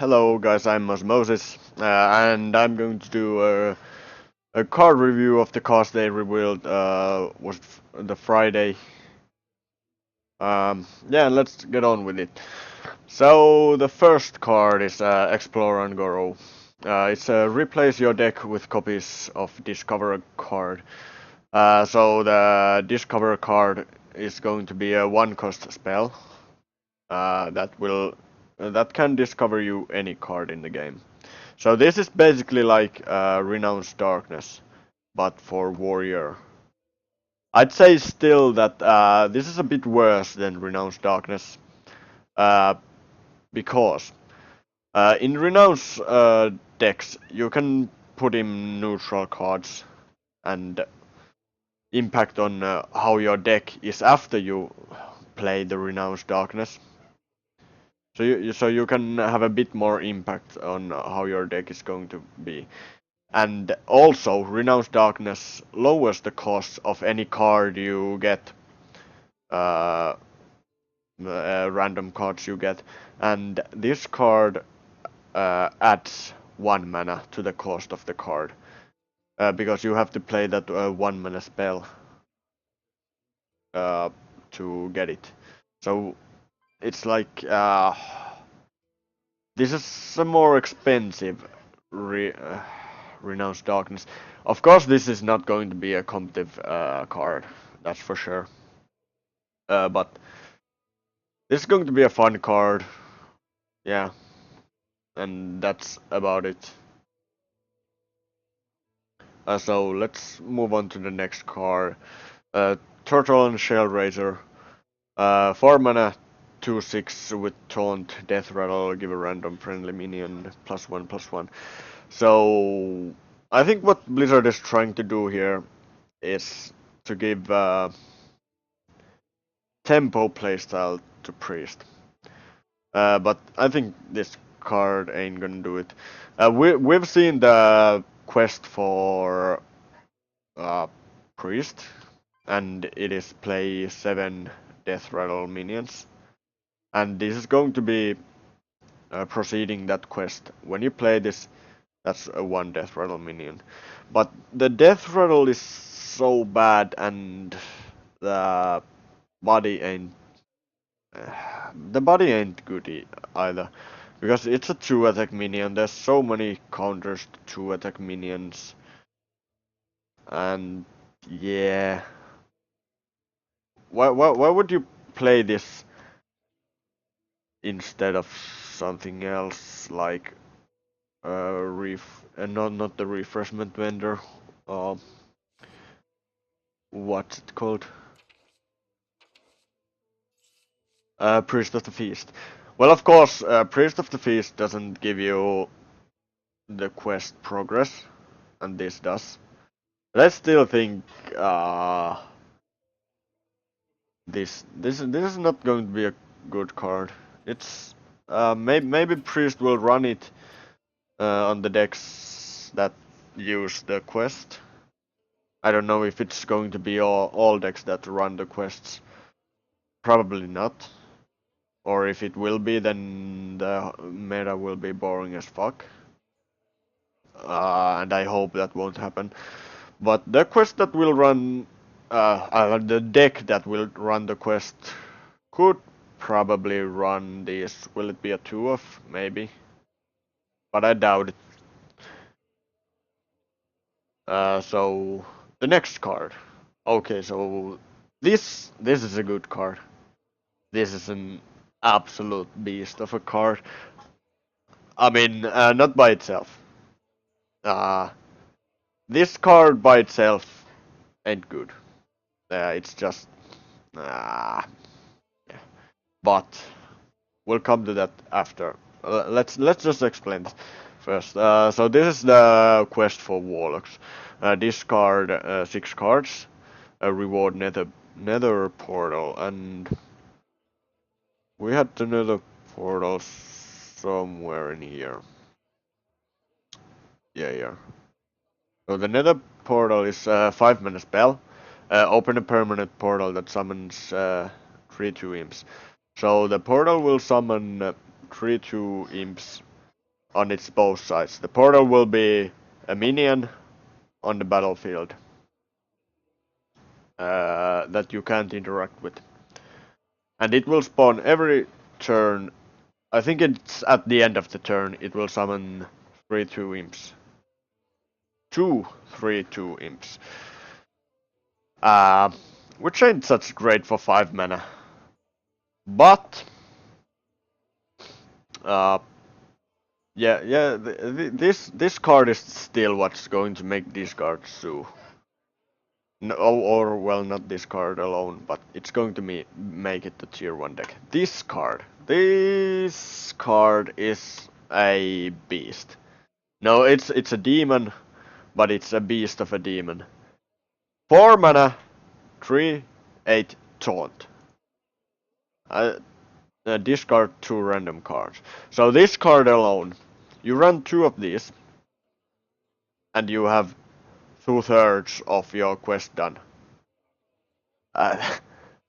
Hello guys, I'm Ozzmousis, and I'm going to do a card review of the cards they revealed was the Friday. Yeah, let's get on with it. So the first card is Explore and Grow. It's replace your deck with copies of Discover a card. So the Discover card is going to be a one-cost spell that can discover you any card in the game. So this is basically like Renounced Darkness, but for Warrior. I'd say still that this is a bit worse than Renounced Darkness, uh, because in Renounced decks you can put in neutral cards and impact on how your deck is after you play the Renounced Darkness. So you can have a bit more impact on how your deck is going to be. And also, Renounced Darkness lowers the cost of any card you get, uh, random cards you get, and this card adds 1 mana to the cost of the card, because you have to play that 1 mana spell uh, to get it. So it's like this is a more expensive Renounced Darkness. Of course, this is not going to be a competitive card, that's for sure. But this is going to be a fun card, yeah, and that's about it. So let's move on to the next card. Turtle and Shellraiser. 4 mana, 2/6 with Taunt, Death Rattle, give a random friendly minion, +1/+1. So I think what Blizzard is trying to do here is to give tempo playstyle to Priest. But I think this card ain't gonna do it. We've seen the quest for Priest, and it is play 7 Death Rattle minions. And this is going to be proceeding that quest. When you play this, that's a 1 Death Rattle minion. But the Death Rattle is so bad, and the body ain't good either, because it's a 2 attack minion. There's so many counters to 2 attack minions, and yeah, why would you play this instead of something else like not the refreshment vendor, uh, what's it called? Priest of the Feast. Well, of course, Priest of the Feast doesn't give you the quest progress, and this does. But I still think this is not going to be a good card. It's maybe Priest will run it on the decks that use the quest. I don't know if it's going to be all decks that run the quests. Probably not. Or if it will be, then the meta will be boring as fuck. And I hope that won't happen. But the quest that will run, the deck that will run the quest could probably run this. Will it be a 2-of? Maybe. But I doubt it. So the next card. Okay, so this is a good card. This is an absolute beast of a card. I mean, not by itself. Uh, this card by itself ain't good. It's just, yeah. But we'll come to that after. Let's just explain this first. So this is the quest for Warlocks. Discard 6 cards, reward Nether portal, and we had the Nether portal somewhere in here. Yeah. So the Nether portal is a 5 mana spell. Open a permanent portal that summons 3/2 imps. So the portal will summon 3/2 imps on its both sides. The portal will be a minion on the battlefield that you can't interact with. And it will spawn every turn. I think it's at the end of the turn, it will summon 3-2 imps. 2-3-2 imps. Uh, which ain't such great for 5 mana. But, uh, yeah, this card is still what's going to make these cards so. No, or well, not this card alone, but it's going to make it the tier 1 deck. This card is a beast. No, it's a demon, but it's a beast of a demon. 4 mana, 3/8 taunt. Uh, Discard 2 random cards. So this card alone, you run 2 of these, and you have 2/3 of your quest done. Uh,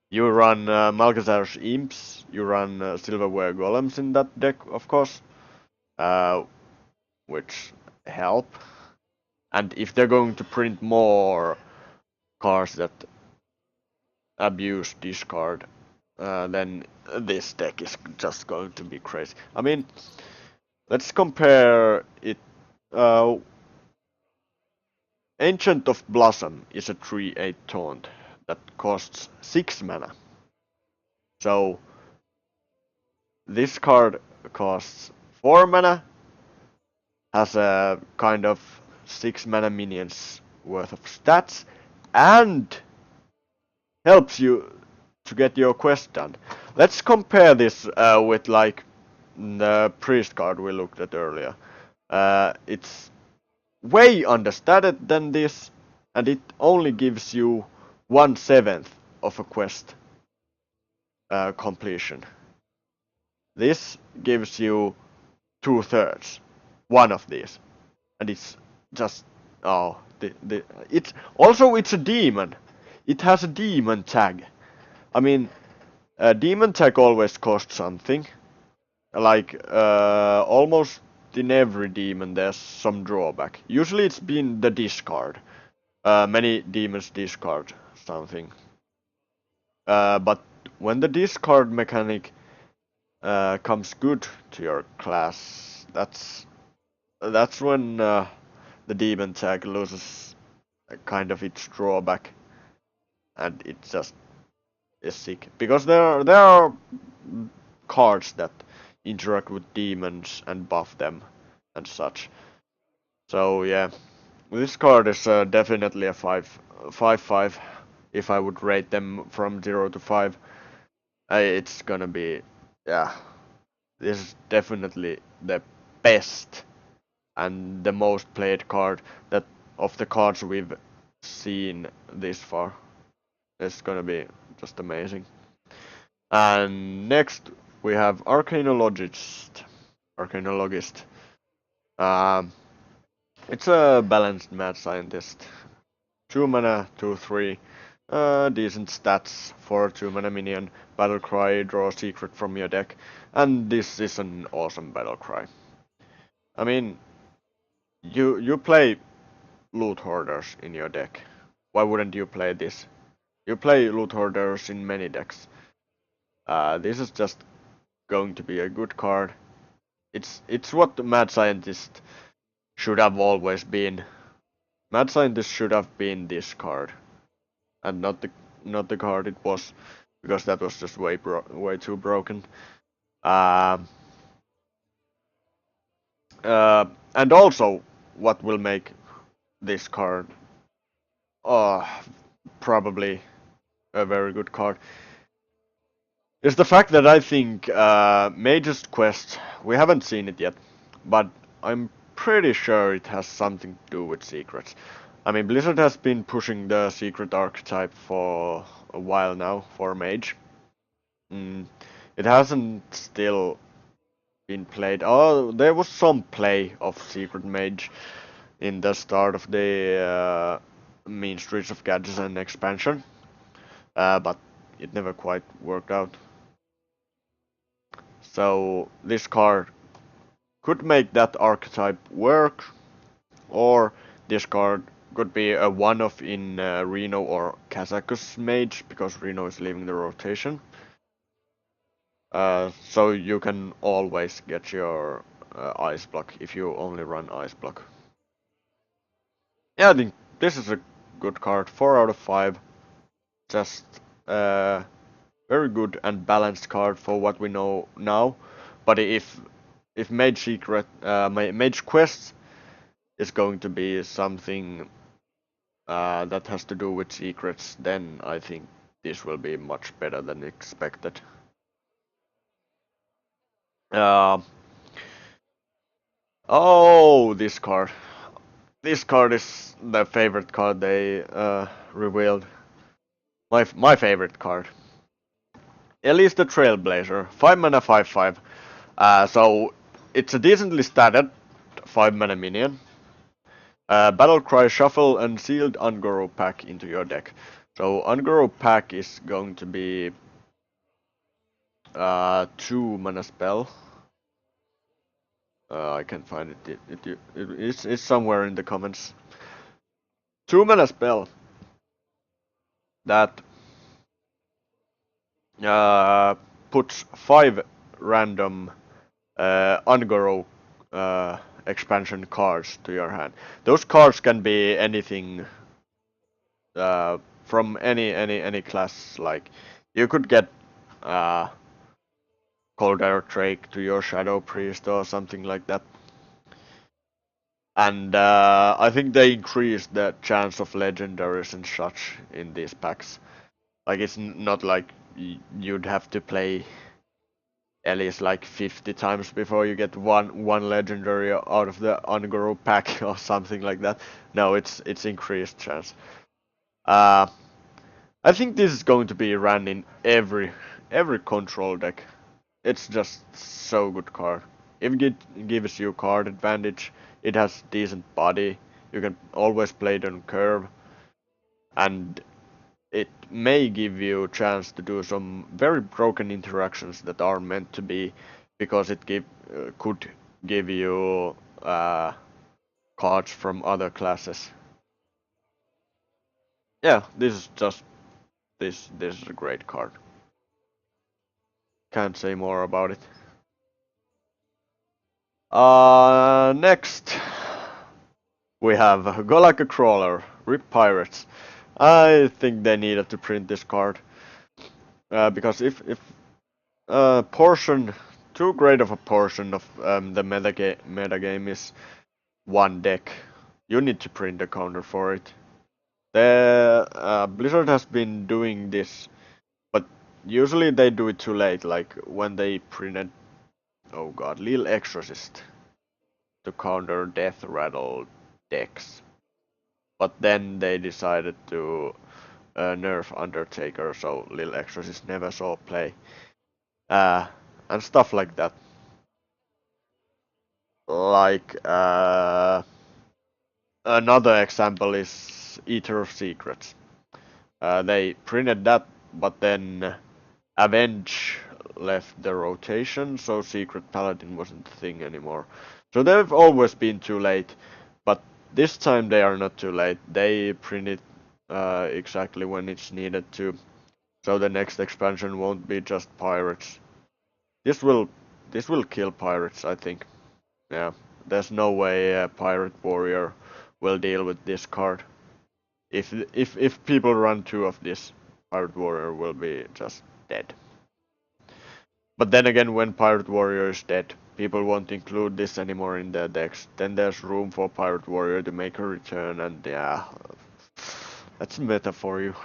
you run Malgazar's Imps, you run Silverware Golems in that deck, of course, which help. And if they're going to print more cards that abuse discard, then this deck is just going to be crazy. I mean, let's compare it. Ancient of Blossom is a 3/8 taunt that costs 6 mana. So this card costs 4 mana, has a kind of 6 mana minions worth of stats, and helps you to get your quest done. Let's compare this with like the priest card we looked at earlier. It's way understated than this, and it only gives you 1/7 of a quest completion. This gives you 2/3, one of these, and it's just it's a demon. It has a demon tag. I mean, a demon tag always costs something. Like almost in every demon, there's some drawback. Usually, it's been the discard. Many demons discard something. But when the discard mechanic comes good to your class, that's when the demon tag loses kind of its drawback, and it just is sick. Because there are cards that interact with demons and buff them and such. So yeah, this card is definitely a 5/5. If I would rate them from 0 to 5, it's gonna be, yeah, this is definitely the best and the most played card that of the cards we've seen this far. It's gonna be just amazing. And next we have archaeologist. Archaeologist. Um, it's a balanced mad scientist. 2 mana, 2/3. Decent stats for 2 mana minion. Battle cry, draw a secret from your deck. And this is an awesome battle cry. I mean, you play loot hoarders in your deck. Why wouldn't you play this? You play loot hoarders in many decks. This is just going to be a good card. It's what the Mad Scientist should have always been. Mad Scientist should have been this card, and not the card it was, because that was just way too broken. Um, and also, what will make this card uh, probably a very good card is the fact that I think Mage's Quest, we haven't seen it yet, but I'm pretty sure it has something to do with secrets. I mean, Blizzard has been pushing the secret archetype for a while now for Mage. It hasn't still been played. Oh, there was some play of Secret Mage in the start of the Mean Streets of Gadgetzan expansion, but it never quite worked out. So this card could make that archetype work, or this card could be a one-off in Reno or Kazakus Mage, because Reno is leaving the rotation. So you can always get your Ice Block if you only run Ice Block. Yeah, I think this is a good card. 4 out of 5. Just very good and balanced card for what we know now. But if Mage Secret, Mage Quest is going to be something that has to do with secrets, then I think this will be much better than expected. Uh, oh, this card. This card is the favorite card they revealed. My favorite card. At least the Trailblazer. 5 mana 5/5. So it's a decently statted 5 mana minion. Battlecry, shuffle, and sealed Ungoro pack into your deck. So Ungoro pack is going to be 2 mana spell. I can find it. It's somewhere in the comments. 2 mana spell that puts 5 random Ungoro expansion cards to your hand. Those cards can be anything from any class. Like you could get Coldar Drake to your Shadow Priest or something like that. And I think they increased the chance of legendaries and such in these packs. Like it's not like you'd have to play at least like 50 times before you get one legendary out of the Ungoro pack or something like that. No, it's increased chance. Uh, I think this is going to be run in every control deck. It's just so good card. If it gives you card advantage, it has decent body. You can always play it on curve, and it may give you a chance to do some very broken interactions that are meant to be, because it could give you cards from other classes. Yeah, this is just this is a great card. Can't say more about it. Next we have Go Like a Crawler, Rip Pirates. I think they needed to print this card because if portion too great of a portion of the metagame is one deck, you need to print a counter for it. The Blizzard has been doing this, but usually they do it too late, like when they printed, oh god, Lil Exorcist to counter Death Rattle decks. But then they decided to nerf Undertaker, so Lil Exorcist never saw play. And stuff like that. Like, another example is Eater of Secrets. They printed that, but then Avenge left the rotation, so Secret Paladin wasn't a thing anymore. So they've always been too late, but this time they are not too late. They print it exactly when it's needed to, so the next expansion won't be just pirates. This will kill pirates, I think. Yeah, there's no way a pirate warrior will deal with this card. If people run 2 of this, pirate warrior will be just dead. But then again, when Pirate Warrior is dead, people won't include this anymore in their decks. Then there's room for Pirate Warrior to make a return, and yeah, that's meta for you.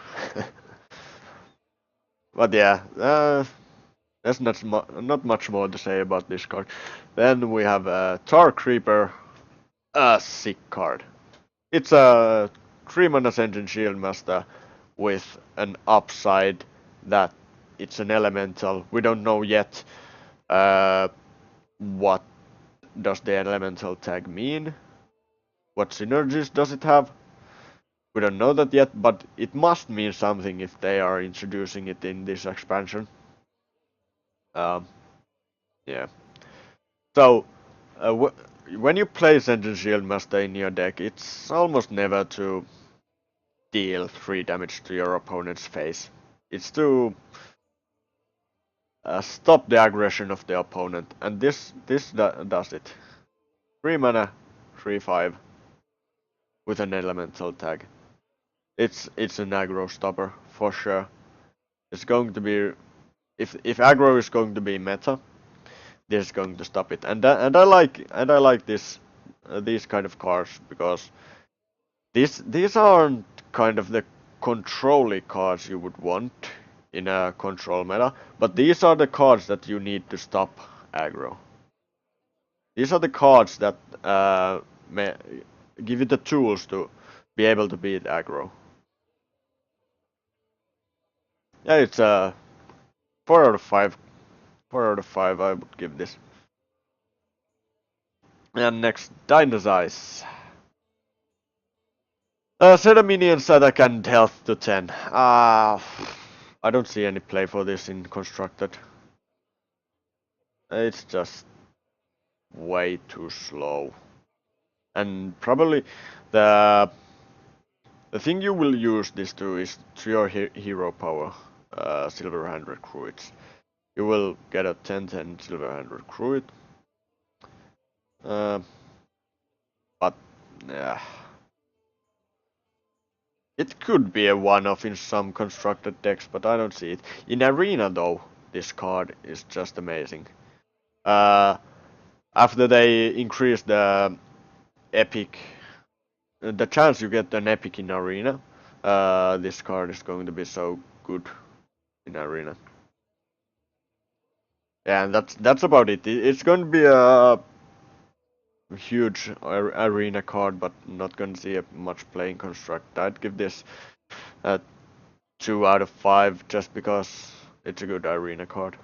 But yeah, there's not much more to say about this card. Then we have a Tar Creeper, a sick card. It's a 3 mana Sentient Shield Master with an upside that it's an elemental. We don't know yet what does the elemental tag mean? What synergies does it have? We don't know that yet, but it must mean something if they are introducing it in this expansion. Um, yeah. So, when you play Sentient Shield Master in your deck, it's almost never to deal 3 damage to your opponent's face. It's to stop the aggression of the opponent, and this does it. 3 mana, 3/5 with an elemental tag. It's an aggro stopper for sure. It's going to be if aggro is going to be meta, this is going to stop it. And I like this these kind of cards because these aren't kind of the controlly cards you would want in a control meta, but these are the cards that you need to stop aggro. These are the cards that may give you the tools to be able to beat aggro. Yeah, it's a 4 out of 5. 4 out of 5 I would give this. And next, Dinosaurs. Set a minions attack and health to 10. I don't see any play for this in constructed. It's just way too slow. And probably the thing you will use this to is to your hero power, Silverhand Recruits. You will get a 10/10 Silverhand Recruit. But yeah. It could be a one-off in some constructed decks, but I don't see it. In Arena though, this card is just amazing. After they increase the epic, the chance you get an epic in Arena, this card is going to be so good in Arena. Yeah, and that's about it. It's going to be a huge Arena card, but not going to see much play in construct. I'd give this a 2 out of 5 just because it's a good Arena card.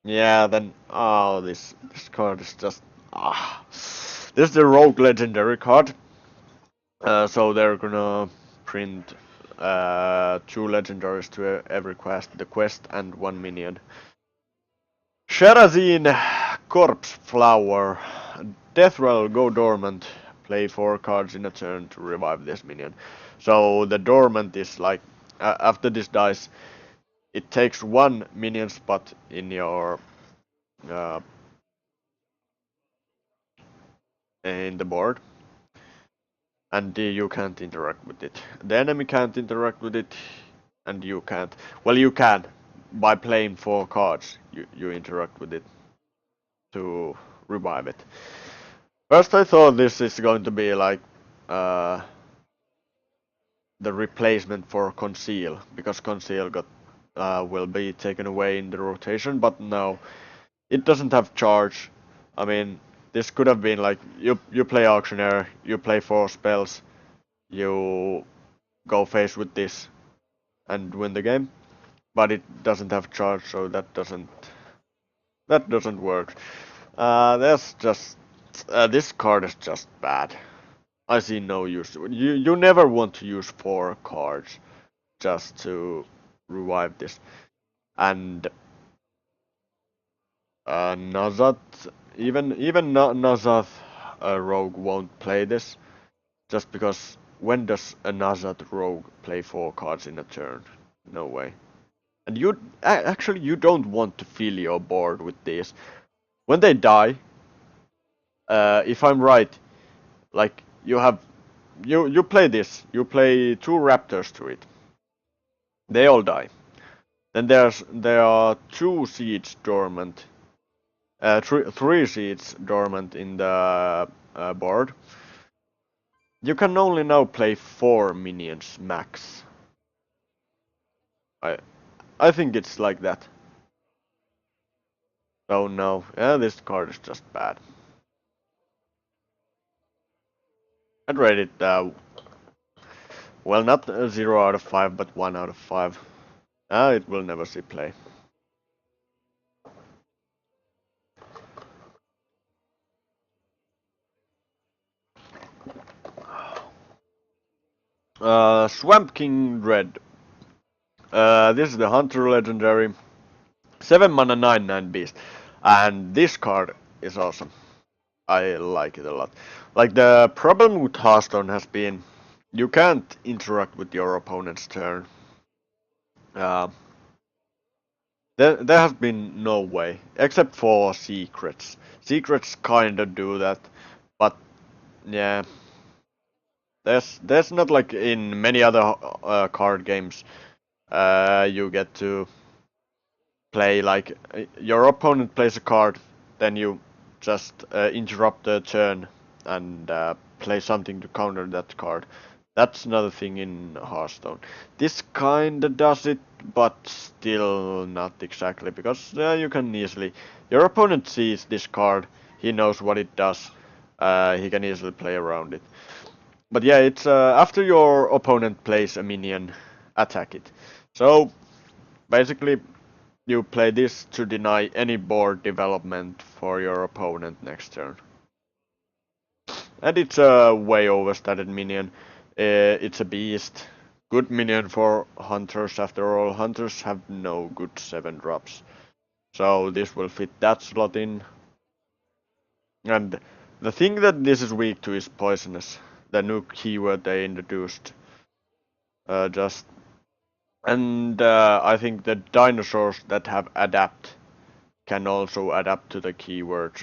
Yeah, then this card is just this is the Rogue Legendary card. So they're gonna print 2 legendaries to every quest, the quest and 1 minion. Sherazine Corpse Flower. Death Rattle, go dormant. Play 4 cards in a turn to revive this minion. So the dormant is like after this dies, it takes 1 minion spot in your in the board, and you can't interact with it. The enemy can't interact with it, and you can't. Well, you can by playing 4 cards. You interact with it to revive it. First, I thought this is going to be like the replacement for Conceal, because Conceal got will be taken away in the rotation, but no, it doesn't have charge. I mean, this could have been like you play Auctioneer, you play 4 spells, you go face with this and win the game, but it doesn't have charge, so that doesn't work. There's just this card is just bad. I see no use. You never want to use 4 cards just to revive this. And Nazath, even Nazath Rogue won't play this, just because when does a Nazath Rogue play 4 cards in a turn? No way. And you actually you don't want to fill your board with these. When they die, if I'm right, like you play this, you play 2 Raptors to it. They all die. Then there are 2 seeds dormant. 3 seeds dormant in the board. You can only now play 4 minions max. I think it's like that. Oh no, yeah, this card is just bad. I'd rate it well, not a 0 out of 5, but 1 out of 5. It will never see play. Swamp King Dread. This is the Hunter Legendary. 7 mana 9/9 beast. And this card is awesome. I like it a lot. Like the problem with Hearthstone has been you can't interact with your opponent's turn. Uh, there has been no way, except for secrets. Secrets kinda do that, but yeah, there's not like in many other card games. You get to play like your opponent plays a card, then you just interrupt the turn and play something to counter that card. That's another thing in Hearthstone. This kinda does it, but still not exactly, because you can easily. Your opponent sees this card, he knows what it does, he can easily play around it. But yeah, it's after your opponent plays a minion, attack it. So basically, you play this to deny any board development for your opponent next turn. And it's a way overstated minion. It's a beast. Good minion for hunters, after all. Hunters have no good 7 drops. So this will fit that slot in. And the thing that this is weak to is poisonous. The new keyword they introduced. Just and I think the dinosaurs that have adapt can also adapt to the keyword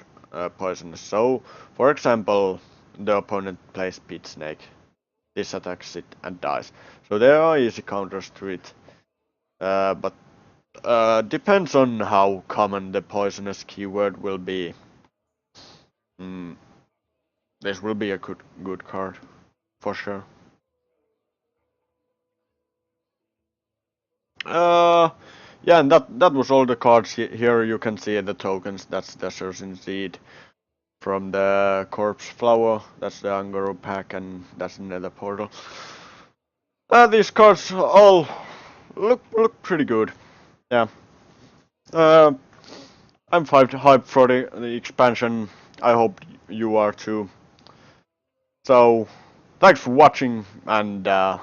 poisonous. So, for example, the opponent plays Pit Snake. This attacks it and dies. So there are easy counters to it. But depends on how common the poisonous keyword will be. Mm, this will be a good card for sure. Uh, yeah, and that was all the cards. Here you can see the tokens. That's the Certain Seed from the Corpse Flower. That's the Angoro pack, and that's the Nether Portal. These cards all look pretty good. Yeah. Uh, I'm hyped for the expansion. I hope you are too. So, thanks for watching, and have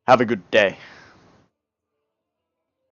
a good day.